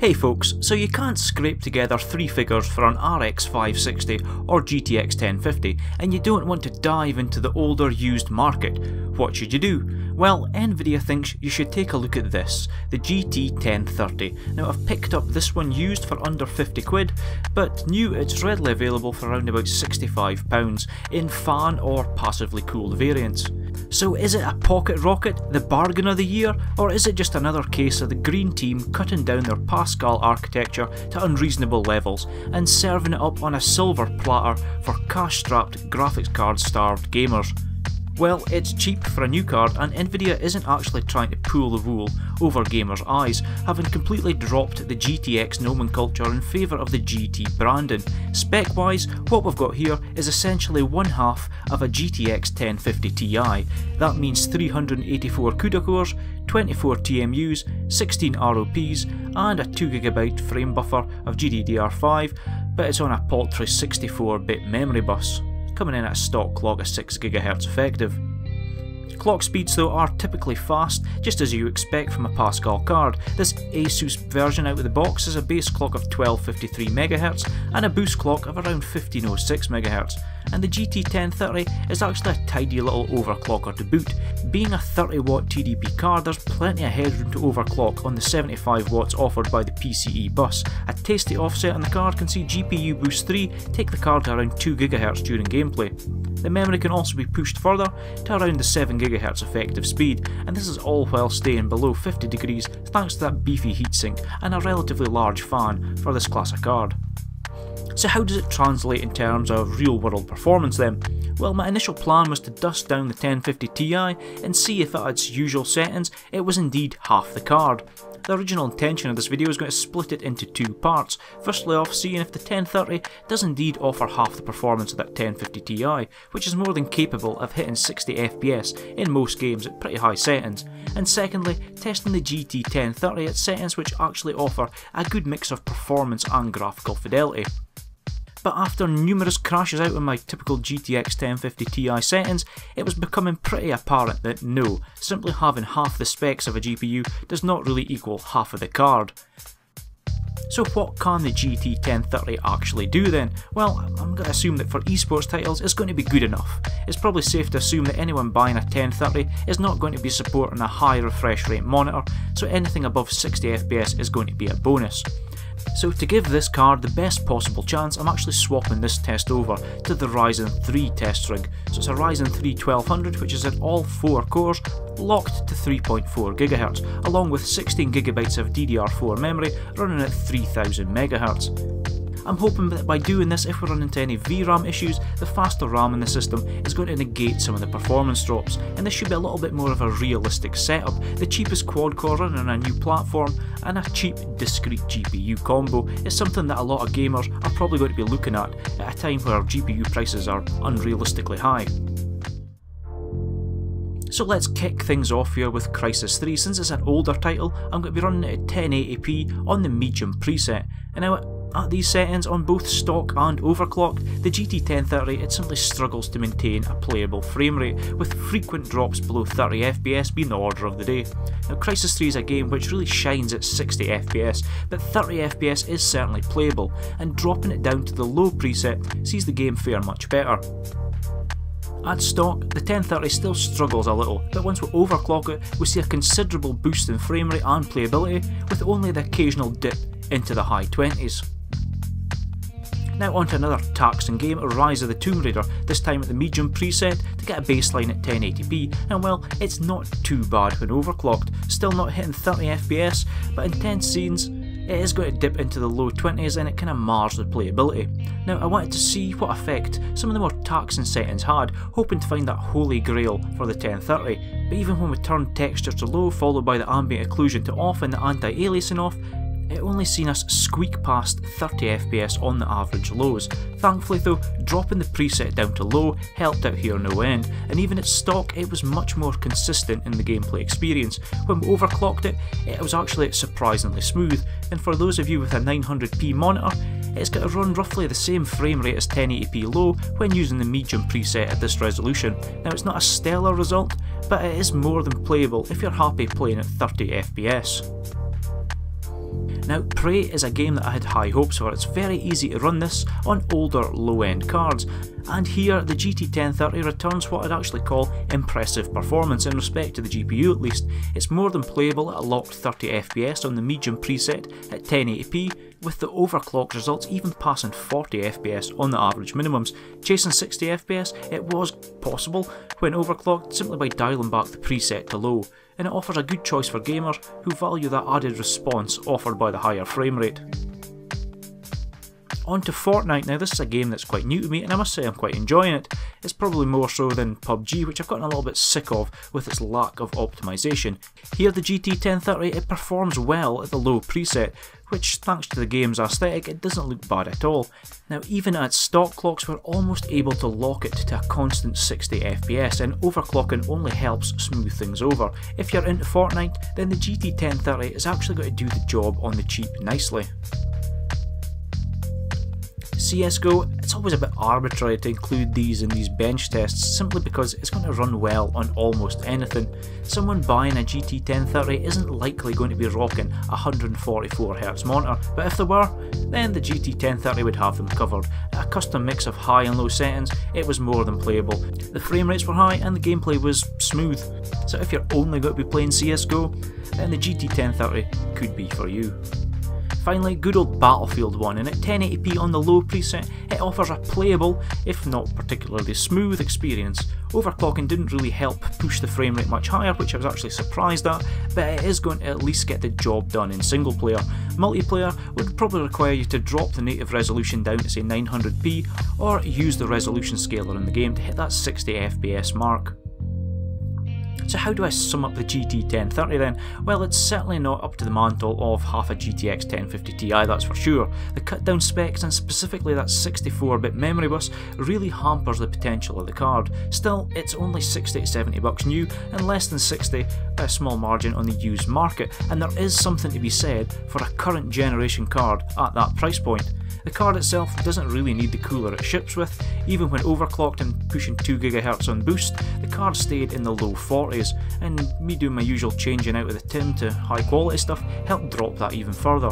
Hey folks, so you can't scrape together three figures for an RX 560 or GTX 1050 and you don't want to dive into the older used market. What should you do? Well, nvidia thinks you should take a look at this, the GT 1030. Now I've picked up this one used for under 50 quid, but new it's readily available for around about £65 in fan or passively cooled variants. So is it a pocket rocket, the bargain of the year, or is it just another case of the green team cutting down their Pascal architecture to unreasonable levels and serving it up on a silver platter for cash-strapped, graphics card-starved gamers? Well, it's cheap for a new card, and nvidia isn't actually trying to pull the wool over gamers' eyes, having completely dropped the GTX nomenclature in favour of the GT branding. Spec-wise, what we've got here is essentially one half of a GTX 1050 Ti. That means 384 CUDA cores, 24 TMUs, 16 ROPs, and a 2GB frame buffer of GDDR5, but it's on a paltry 64-bit memory bus, coming in at a stock clock of 6GHz effective. Clock speeds though are typically fast, just as you expect from a Pascal card. This ASUS version out of the box has a base clock of 1253 MHz and a boost clock of around 1506 MHz. And the GT 1030 is actually a tidy little overclocker to boot. Being a 30W TDP card, there's plenty of headroom to overclock on the 75 watts offered by the PCE bus. A tasty offset on the card can see GPU Boost 3 take the card to around 2GHz during gameplay. The memory can also be pushed further to around the 7GHz effective speed, and this is all while staying below 50 degrees thanks to that beefy heatsink and a relatively large fan for this class of card. So how does it translate in terms of real world performance then? Well, my initial plan was to dust down the 1050 Ti and see if at its usual settings it was indeed half the card. The original intention of this video is going to split it into two parts, firstly off seeing if the 1030 does indeed offer half the performance of that 1050 Ti, which is more than capable of hitting 60 FPS in most games at pretty high settings, and secondly testing the GT 1030 at settings which actually offer a good mix of performance and graphical fidelity. But after numerous crashes out on my typical GTX 1050 Ti settings, it was becoming pretty apparent that no, simply having half the specs of a GPU does not really equal half of the card. So what can the GT 1030 actually do then? Well, I'm going to assume that for eSports titles it's going to be good enough. It's probably safe to assume that anyone buying a 1030 is not going to be supporting a high refresh rate monitor, so anything above 60 FPS is going to be a bonus. So to give this card the best possible chance, I'm actually swapping this test over to the Ryzen 3 test rig. So it's a Ryzen 3 1200 which is at all 4 cores, locked to 3.4 GHz, along with 16GB of DDR4 memory running at 3000 MHz. I'm hoping that by doing this, if we run into any VRAM issues, the faster RAM in the system is going to negate some of the performance drops, and this should be a little bit more of a realistic setup. The cheapest quad core running on a new platform and a cheap discrete GPU combo is something that a lot of gamers are probably going to be looking at a time where GPU prices are unrealistically high. So let's kick things off here with Crysis 3. Since it's an older title, I'm going to be running it at 1080p on the medium preset. And now at these settings, on both stock and overclocked, the GT 1030 it simply struggles to maintain a playable frame rate, with frequent drops below 30 FPS being the order of the day. Now Crysis 3 is a game which really shines at 60 FPS, but 30 FPS is certainly playable, and dropping it down to the low preset sees the game fare much better. At stock, the 1030 still struggles a little, but once we overclock it, we see a considerable boost in frame rate and playability, with only the occasional dip into the high 20s. Now onto another taxing game, Rise of the Tomb Raider, this time at the medium preset to get a baseline at 1080p, and well, it's not too bad when overclocked, still not hitting 30 FPS, but in tense scenes, it is going to dip into the low 20s and it kind of mars the playability. Now I wanted to see what effect some of the more taxing settings had, hoping to find that holy grail for the 1030, but even when we turned texture to low followed by the ambient occlusion to off and the anti-aliasing off, it only seen us squeak past 30 FPS on the average lows. Thankfully though, dropping the preset down to low helped out here no end, and even at stock it was much more consistent in the gameplay experience. When we overclocked it, it was actually surprisingly smooth, and for those of you with a 900p monitor, it's going to run roughly the same frame rate as 1080p low when using the medium preset at this resolution. Now it's not a stellar result, but it is more than playable if you're happy playing at 30 FPS. Now Prey is a game that I had high hopes for. It's very easy to run this on older low-end cards, and here the GT 1030 returns what I'd actually call impressive performance in respect to the GPU at least. It's more than playable at a locked 30 FPS on the medium preset at 1080p, with the overclocked results even passing 40 FPS on the average minimums. Chasing 60 FPS, it was possible when overclocked simply by dialing back the preset to low, and it offers a good choice for gamers who value that added response offered by the higher frame rate. On to Fortnite. Now this is a game that's quite new to me, and I must say I'm quite enjoying it. It's probably more so than PUBG, which I've gotten a little bit sick of with its lack of optimisation. Here the GT 1030, it performs well at the low preset, which thanks to the game's aesthetic it doesn't look bad at all. Now even at stock clocks we're almost able to lock it to a constant 60 FPS, and overclocking only helps smooth things over. If you're into Fortnite, then the GT 1030 is actually going to do the job on the cheap nicely. CSGO, it's always a bit arbitrary to include these in these bench tests simply because it's going to run well on almost anything. Someone buying a GT 1030 isn't likely going to be rocking a 144Hz monitor, but if they were, then the GT 1030 would have them covered. At a custom mix of high and low settings, it was more than playable. The frame rates were high and the gameplay was smooth, so if you're only going to be playing CSGO, then the GT 1030 could be for you. Finally, good old Battlefield 1, and at 1080p on the low preset, it offers a playable, if not particularly smooth experience. Overclocking didn't really help push the frame rate much higher, which I was actually surprised at, but it is going to at least get the job done in single player. Multiplayer would probably require you to drop the native resolution down to say 900p, or use the resolution scaler in the game to hit that 60 FPS mark. So how do I sum up the GT 1030 then? Well, it's certainly not up to the mantle of half a GTX 1050 Ti, that's for sure. The cut down specs, and specifically that 64-bit memory bus, really hampers the potential of the card. Still, it's only 60 to 70 bucks new, and less than 60 by a small margin on the used market, and there is something to be said for a current generation card at that price point. The card itself doesn't really need the cooler it ships with. Even when overclocked and pushing 2GHz on boost, the card stayed in the low 40s, and me doing my usual changing out of the TIM to high quality stuff helped drop that even further.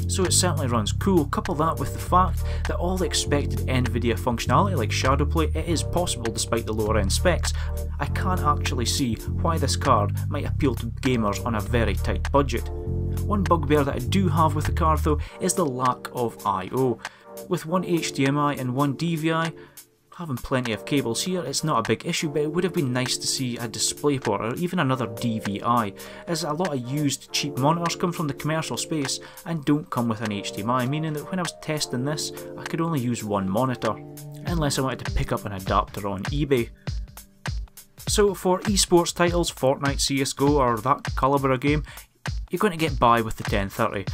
So it certainly runs cool. Couple that with the fact that all the expected nvidia functionality like shadowplay, it is possible despite the lower end specs. I can't actually see why this card might appeal to gamers on a very tight budget. One bugbear that I do have with the card though is the lack of I/O. With one HDMI and one DVI, having plenty of cables here, it's not a big issue, but it would have been nice to see a DisplayPort or even another DVI, as a lot of used cheap monitors come from the commercial space and don't come with an HDMI, meaning that when I was testing this, I could only use one monitor, unless I wanted to pick up an adapter on eBay. So for eSports titles, Fortnite, CSGO or that calibre of game, you're going to get by with the 1030.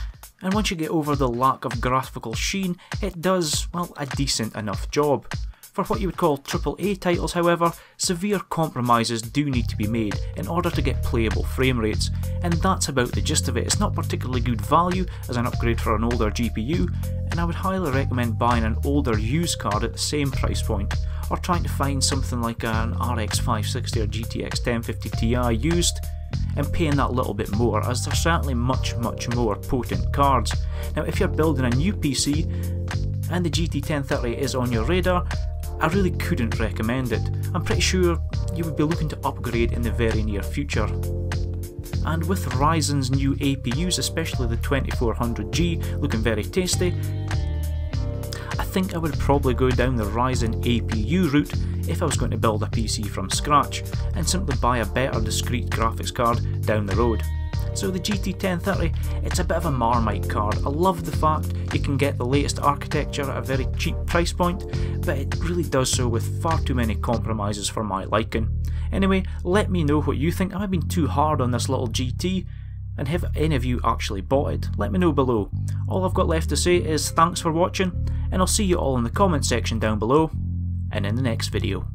And once you get over the lack of graphical sheen, it does, well, a decent enough job. For what you would call AAA titles, however, severe compromises do need to be made in order to get playable frame rates, and that's about the gist of it. It's not particularly good value as an upgrade for an older GPU, and I would highly recommend buying an older used card at the same price point, or trying to find something like an RX 560 or GTX 1050 Ti used, and paying that little bit more, as they're certainly much more potent cards. Now if you're building a new PC and the GT 1030 is on your radar, I really couldn't recommend it. I'm pretty sure you would be looking to upgrade in the very near future. And with Ryzen's new APUs, especially the 2400G looking very tasty, I think I would probably go down the Ryzen APU route if I was going to build a PC from scratch, and simply buy a better discrete graphics card down the road. So the GT 1030, it's a bit of a Marmite card. I love the fact you can get the latest architecture at a very cheap price point, but it really does so with far too many compromises for my liking. Anyway, let me know what you think. Am I being too hard on this little GT? And have any of you actually bought it? Let me know below. All I've got left to say is thanks for watching, and I'll see you all in the comment section down below, and in the next video.